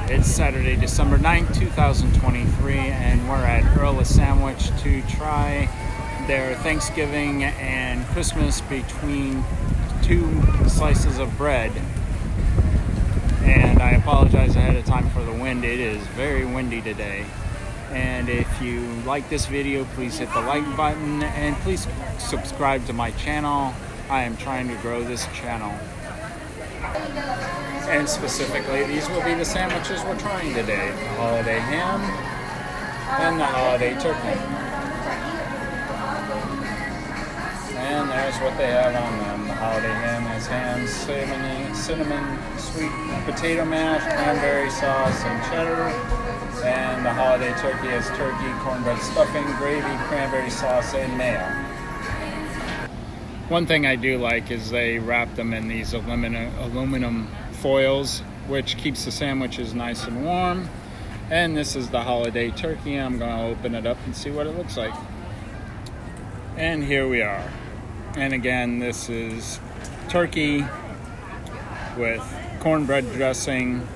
It's Saturday, December 9th, 2023, and we're at Earl of Sandwich to try their Thanksgiving and Christmas between two slices of bread. And I apologize ahead of time for the wind. It is very windy today. And if you like this video, please hit the like button and please subscribe to my channel. I am trying to grow this channel. And specifically, these will be the sandwiches we're trying today. The holiday ham and the holiday turkey. And there's what they have on them. The holiday ham has ham, cinnamon, sweet potato mash, cranberry sauce, and cheddar. And the holiday turkey has turkey, cornbread stuffing, gravy, cranberry sauce, and mayo. One thing I do like is they wrap them in these aluminum foils, which keeps the sandwiches nice and warm. And this is the holiday turkey. I'm going to open it up and see what it looks like. And here we are. And again, this is turkey with cornbread dressing,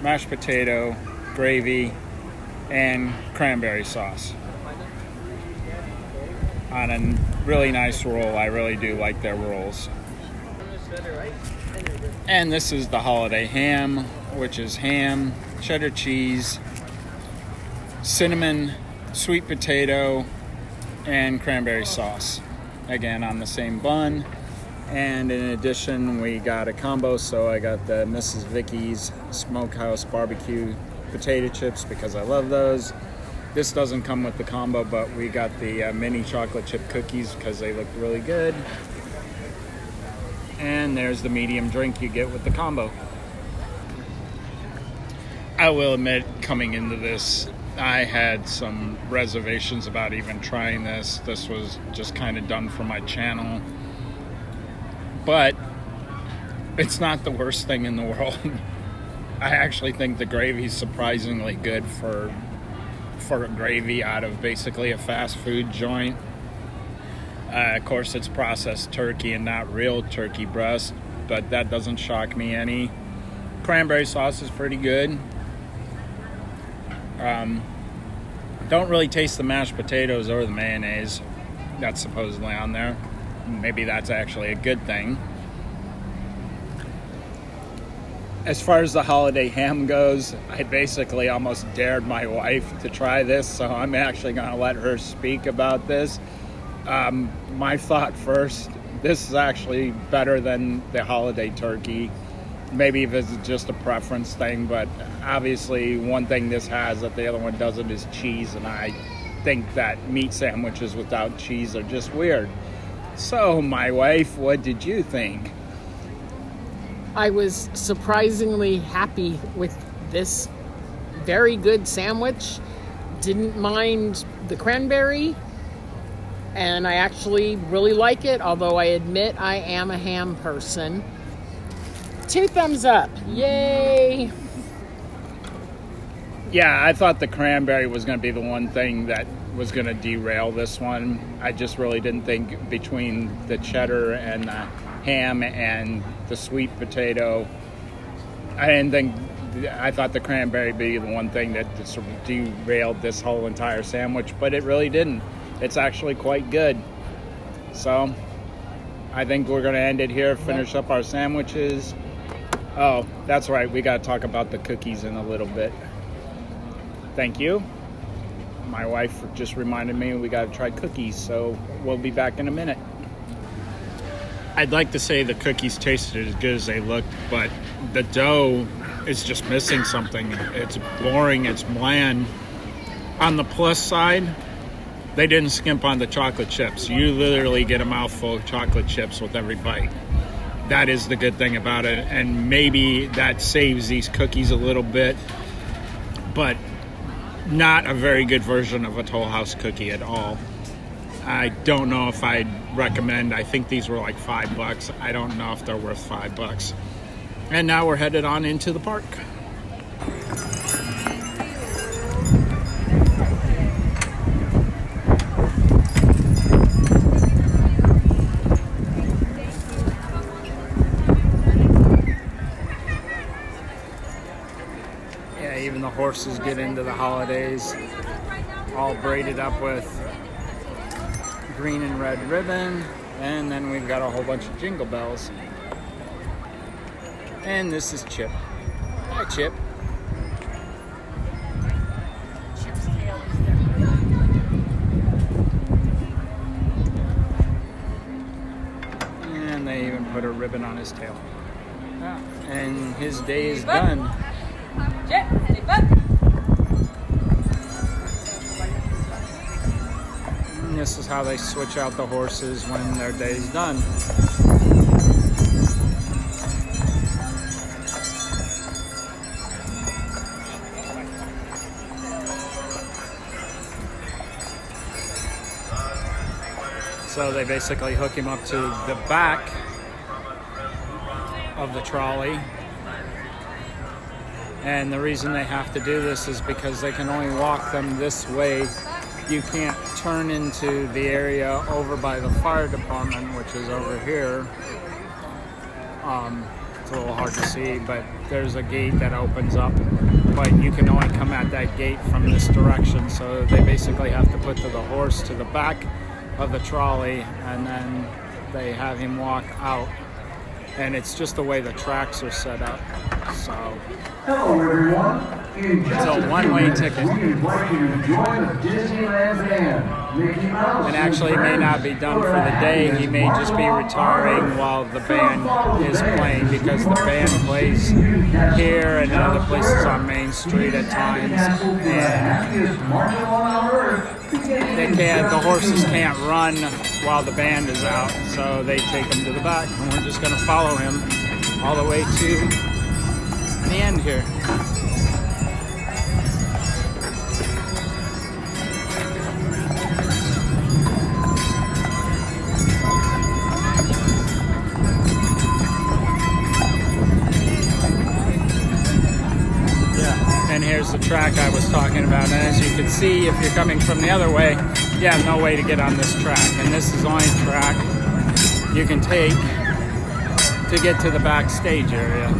mashed potato, gravy, and cranberry sauce on a really nice roll. I really do like their rolls. And this is the holiday ham, which is ham, cheddar cheese, cinnamon, sweet potato, and cranberry sauce. Again, on the same bun. And in addition, we got a combo, so I got the Mrs. Vicky's Smokehouse Barbecue potato chips because I love those. This doesn't come with the combo, but we got the mini chocolate chip cookies because they look really good. And there's the medium drink you get with the combo. I will admit, coming into this, I had some reservations about even trying this. This was just kind of done for my channel. But it's not the worst thing in the world. I actually think the gravy's surprisingly good for a gravy out of basically a fast food joint. Of course, it's processed turkey and not real turkey breast, but that doesn't shock me any. Cranberry sauce is pretty good. Don't really taste the mashed potatoes or the mayonnaise that's supposedly on there. Maybe that's actually a good thing. As far as the holiday ham goes, I basically almost dared my wife to try this, so I'm actually going to let her speak about this. My thought first, this is actually better than the holiday turkey. Maybe if it's just a preference thing, but obviously one thing this has that the other one doesn't is cheese, and I think that meat sandwiches without cheese are just weird. So, my wife, what did you think? I was surprisingly happy with this very good sandwich. Didn't mind the cranberry, and I actually really like it, although I admit I am a ham person. 2 thumbs up. Yay! Yeah, I thought the cranberry was going to be the one thing that was going to derail this one. I just really didn't think between the cheddar and the ham and the sweet potato, I thought the cranberry would be the one thing that sort of derailed this whole entire sandwich, but it really didn't. It's actually quite good. So I think we're going to end it here, finish up our sandwiches. Oh, that's right, we got to talk about the cookies in a little bit. Thank you. My wife just reminded me we got to try cookies, so we'll be back in a minute. I'd like to say the cookies tasted as good as they looked, but the dough is just missing something. It's boring, it's bland. On the plus side, they didn't skimp on the chocolate chips. You literally get a mouthful of chocolate chips with every bite. That is the good thing about it, and maybe that saves these cookies a little bit, but not a very good version of a Toll House cookie at all. I don't know if I'd recommend. I think these were like $5. I don't know if they're worth $5. And now we're headed on into the park. Yeah, even the horses get into the holidays, all braided up with green and red ribbon. And then we've got a whole bunch of jingle bells. And this is Chip. Hi, Chip. Chip's tail is there. And they even put a ribbon on his tail. Ah, and his day is done. Chip, stay put. And this is how they switch out the horses when their day's done. So they basically hook him up to the back of the trolley. And the reason they have to do this is because they can only walk them this way. You can't turn into the area over by the fire department, which is over here. It's a little hard to see, but there's a gate that opens up, but you can only come at that gate from this direction. So they basically have to put the horse to the back of the trolley, and then they have him walk out. And it's just the way the tracks are set up. So hello everyone. it's a one-way ticket. We invite you to join the Disneyland band. Mickey Mouse. And actually it may not be done for the day. He may just be retiring while the band is playing, because the band plays here and in other places on Main Street at times. And the horses can't run while the band is out, so they take him to the back, and we're just going to follow him all the way to the end here. And here's the track I was talking about. And as you can see, if you're coming from the other way, you have no way to get on this track. And this is the only track you can take to get to the backstage area.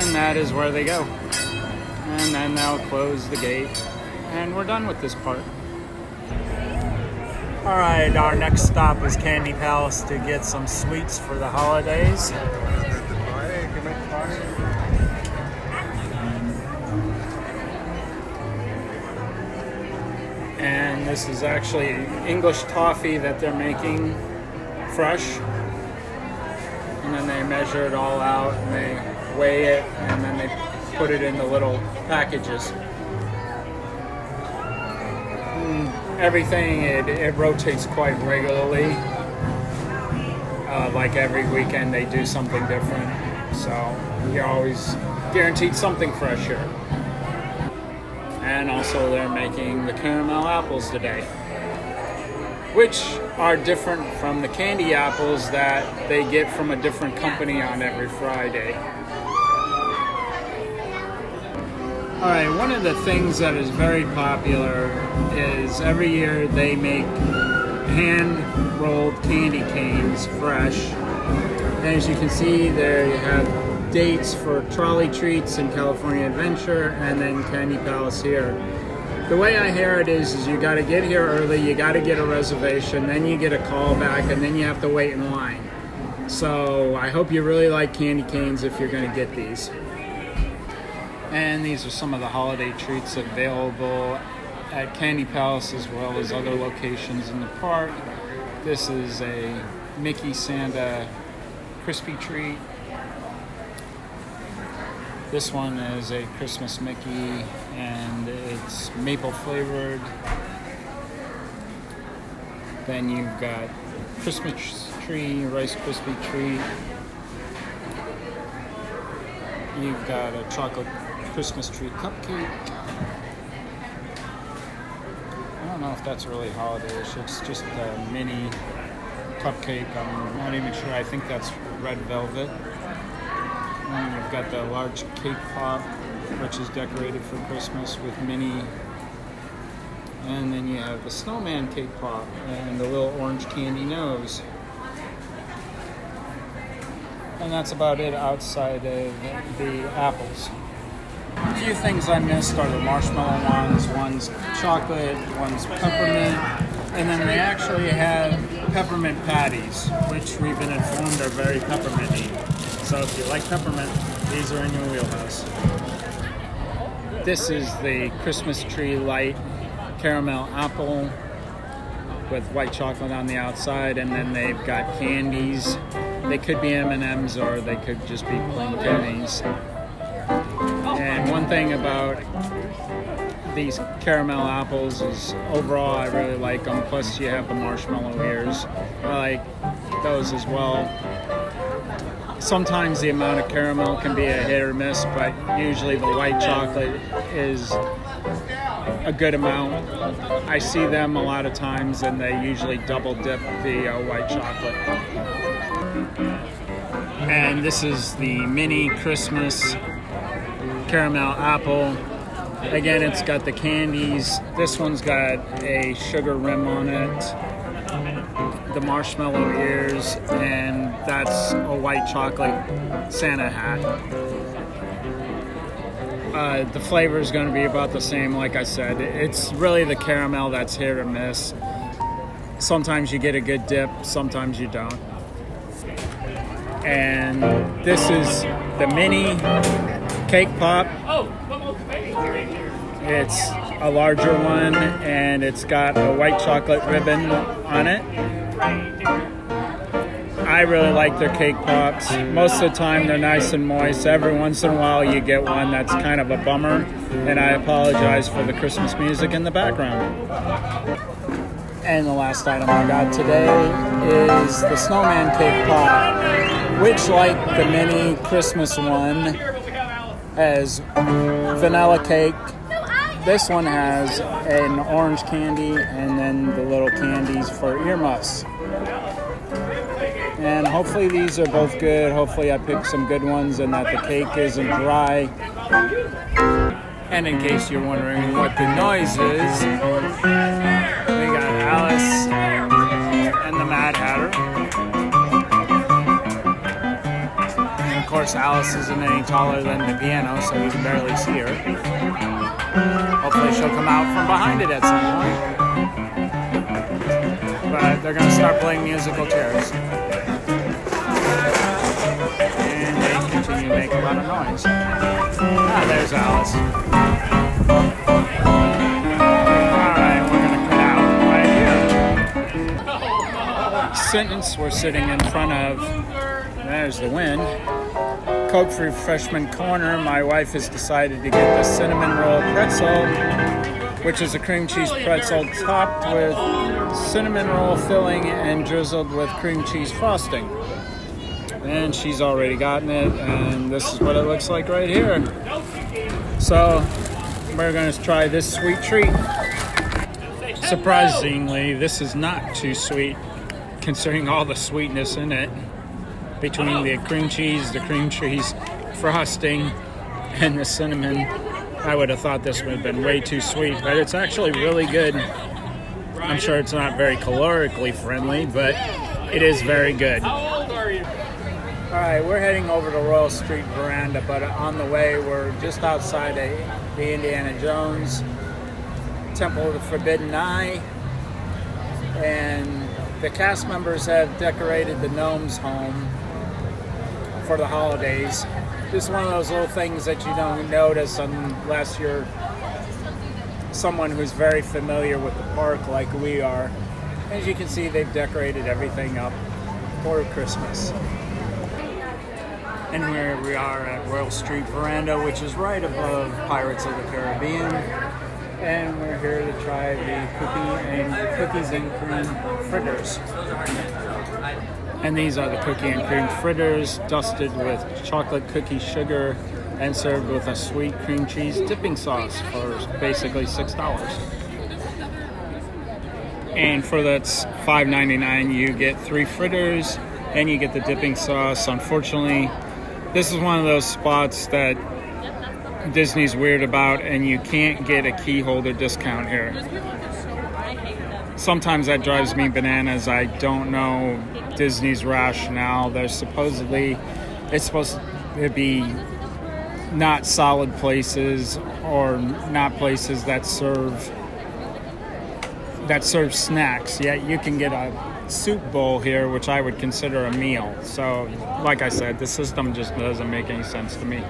And that is where they go. And then they'll close the gate. And we're done with this part. Alright, our next stop is Candy Palace to get some sweets for the holidays. And this is actually English toffee that they're making fresh. And then they measure it all out and they weigh it, and then they put it in the little packages. Everything, it rotates quite regularly. Like every weekend they do something different. So you're always guaranteed something fresh here. And also they're making the caramel apples today, which are different from the candy apples that they get from a different company on every Friday. Alright, one of the things that is very popular is every year they make hand-rolled candy canes fresh. And as you can see there, you have dates for Trolley Treats and California Adventure, and then Candy Palace here. The way I hear it is you got to get here early, you got to get a reservation, then you get a call back, and then you have to wait in line. So I hope you really like candy canes if you're going to get these. And these are some of the holiday treats available at Candy Palace as well as other locations in the park. This is a Mickey Santa crispy treat. This one is a Christmas Mickey and it's maple flavored. Then you've got Christmas tree, Rice Krispie treat. You've got a chocolate Christmas tree cupcake. Oh, know if that's really holiday-ish. It's just a mini cupcake. I'm not even sure. I think that's red velvet. And you've got the large cake pop, which is decorated for Christmas with mini. And then you have the snowman cake pop and the little orange candy nose. And that's about it outside of the apples. A few things I missed are the marshmallow ones. One's chocolate, one's peppermint, and then they actually have peppermint patties, which we've been informed are very pepperminty. So if you like peppermint, these are in your wheelhouse. This is the Christmas tree light caramel apple with white chocolate on the outside, and then they've got candies. They could be M&Ms or they could just be plain candies. And one thing about these caramel apples is overall I really like them. Plus you have the marshmallow ears. I like those as well. Sometimes the amount of caramel can be a hit or miss, but usually the white chocolate is a good amount. I see them a lot of times and they usually double dip the white chocolate. And this is the mini Christmas caramel apple. Again, it's got the candies. This one's got a sugar rim on it, the marshmallow ears, and that's a white chocolate Santa hat. The flavor is going to be about the same, like I said. It's really the caramel that's hit or miss. Sometimes you get a good dip, sometimes you don't. And this is the mini cake pop. It's a larger one and it's got a white chocolate ribbon on it. I really like their cake pops. Most of the time they're nice and moist. Every once in a while you get one that's kind of a bummer, and I apologize for the Christmas music in the background. And the last item I got today is the snowman cake pop, which, like the mini Christmas one, has vanilla cake. This one has an orange candy and then the little candies for earmuffs. And hopefully these are both good. Hopefully I picked some good ones and that the cake isn't dry. And in case you're wondering what the noise is, we got Alice and the Mad Hatter. And of course Alice isn't any taller than the piano, so you can barely see her. Hopefully she'll come out from behind it at some point. But they're going to start playing musical chairs. And they continue to make a lot of noise. Ah, there's Alice. Alright, we're going to cut out right here. Sentence we're sitting in front of. There's the wind. Coke Refreshment Corner. My wife has decided to get the cinnamon roll pretzel, which is a cream cheese pretzel topped with cinnamon roll filling and drizzled with cream cheese frosting. And she's already gotten it, and this is what it looks like right here. So we're going to try this sweet treat. Surprisingly, this is not too sweet, considering all the sweetness in it. Between the cream cheese frosting, and the cinnamon, I would have thought this would have been way too sweet, but it's actually really good. I'm sure it's not very calorically friendly, but it is very good. Alright, we're heading over to Royal Street Veranda, but on the way we're just outside of the Indiana Jones Temple of the Forbidden Eye, and the cast members have decorated the gnome's home for the holidays. Just one of those little things that you don't notice unless you're someone who's very familiar with the park like we are. As you can see, they've decorated everything up for Christmas. And here we are at Royal Street Veranda, which is right above Pirates of the Caribbean. And we're here to try the cookies and cream fritters. And these are the cookie and cream fritters, dusted with chocolate cookie sugar and served with a sweet cream cheese dipping sauce for basically $6. And for that's $5.99, you get 3 fritters and you get the dipping sauce. Unfortunately, this is one of those spots that Disney's weird about, and you can't get a key holder discount here. Sometimes that drives me bananas. I don't know Disney's rationale. It's supposed to be not solid places or not places that serve snacks, yet you can get a soup bowl here, which I would consider a meal. So like I said, the system just doesn't make any sense to me,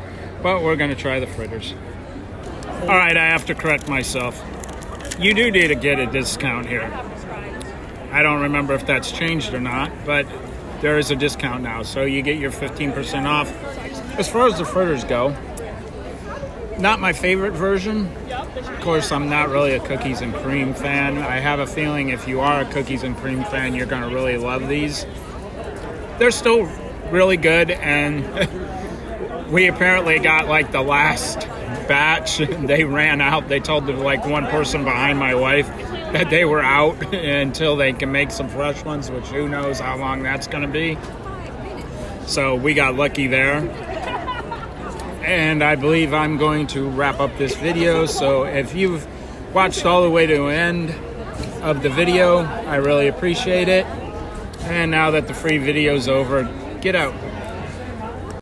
but we're going to try the fritters. All right, I have to correct myself. You do need to get a discount here. I don't remember if that's changed or not, but there is a discount now, so you get your 15% off. As far as the fritters go, not my favorite version. Of course, I'm not really a cookies and cream fan. I have a feeling if you are a cookies and cream fan, you're going to really love these. They're still really good, and we apparently got like the last batch. They ran out. They told one person behind my wife that they were out until they can make some fresh ones, which who knows how long that's going to be. So we got lucky there. And I believe I'm going to wrap up this video. So if you've watched all the way to the end of the video, I really appreciate it. And now that the free video's over, get out.